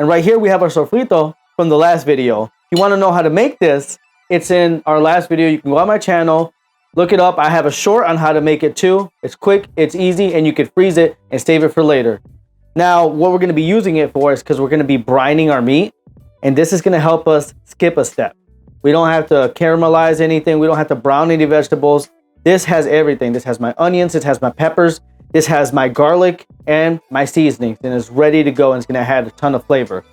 And right here we have our sofrito from the last video. If you want to know how to make this, it's in our last video. You can go on my channel, look it up. I have a short on how to make it too. It's quick, it's easy, and you can freeze it and save it for later. Now, what we're going to be using it for is because we're going to be brining our meat, and this is going to help us skip a step. We don't have to caramelize anything. We don't have to brown any vegetables. This has everything. This has my onions. It has my peppers. This has my garlic and my seasonings, and it's ready to go, and it's going to add a ton of flavor.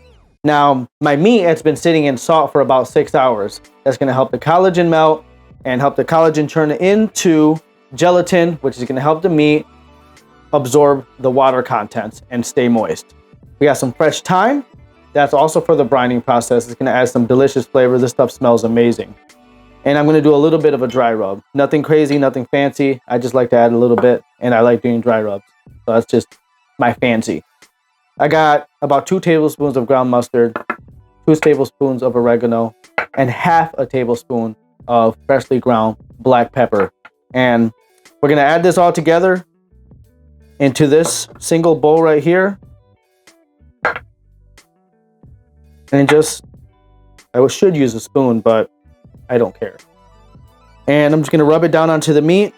Now, my meat has been sitting in salt for about 6 hours. That's going to help the collagen melt and help the collagen turn into gelatin, which is going to help the meat absorb the water contents and stay moist. We got some fresh thyme. That's also for the brining process. It's going to add some delicious flavor. This stuff smells amazing. And I'm going to do a little bit of a dry rub. Nothing crazy, nothing fancy. I just like to add a little bit, and I like doing dry rubs. So that's just my fancy. I got about 2 tablespoons of ground mustard, 2 tablespoons of oregano, and half a tablespoon of freshly ground black pepper. And we're going to add this all together into this single bowl right here. And I should use a spoon, but I don't care. And I'm just going to rub it down onto the meat.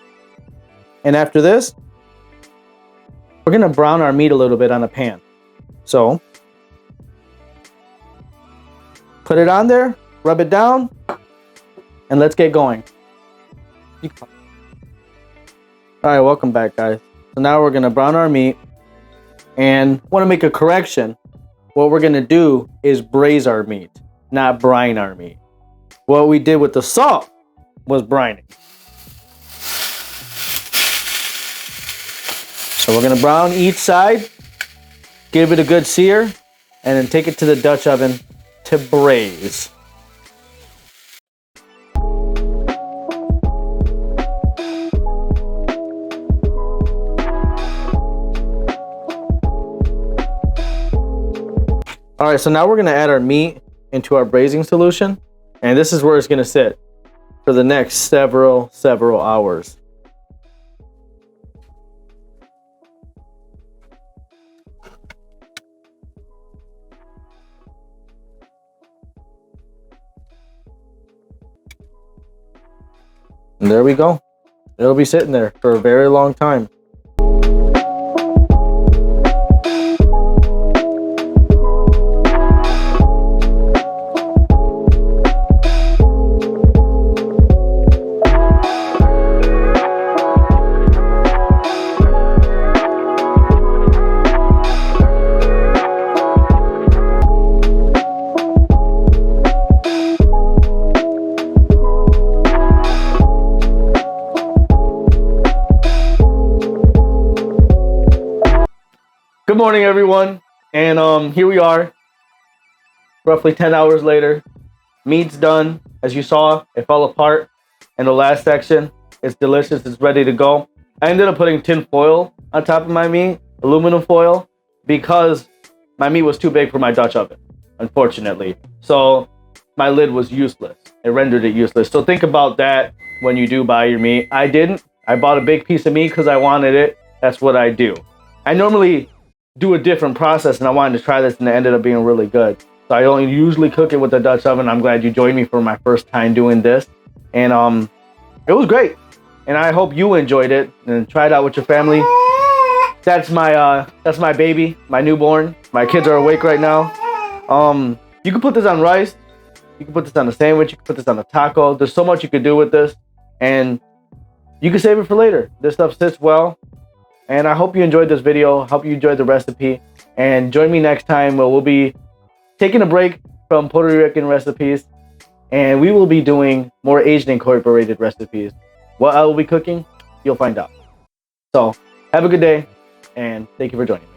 And after this, we're going to brown our meat a little bit on a pan. So, put it on there, rub it down, and let's get going. All right, welcome back, guys. So now we're going to brown our meat, and I want to make a correction. What we're going to do is braise our meat, not brine our meat. What we did with the salt was brining. So we're going to brown each side, give it a good sear, and then take it to the Dutch oven to braise. All right, so now we're gonna add our meat into our braising solution, and this is where it's gonna sit for the next several hours. And there we go. It'll be sitting there for a very long time. Good morning, everyone, and here we are, roughly 10 hours later. Meat's done. As you saw, it fell apart in the last section. It's delicious. It's ready to go. I ended up putting tin foil on top of my meat, aluminum foil, because my meat was too big for my Dutch oven, unfortunately. So my lid was useless. It rendered it useless. So think about that when you do buy your meat. I didn't. I bought a big piece of meat because I wanted it. That's what I do. I normally do a different process, and I wanted to try this, and it ended up being really good. So I don't usually cook it with the Dutch oven. I'm glad you joined me for my first time doing this, and it was great, and I hope you enjoyed it and try it out with your family. That's my baby, my newborn. My kids are awake right now. You can put this on rice, you can put this on a sandwich, you can put this on a taco. There's so much you could do with this, and you can save it for later. This stuff sits well. And I hope you enjoyed this video. Hope you enjoyed the recipe. And join me next time where we'll be taking a break from Puerto Rican recipes. And we will be doing more Asian incorporated recipes. What I will be cooking, you'll find out. So have a good day. And thank you for joining.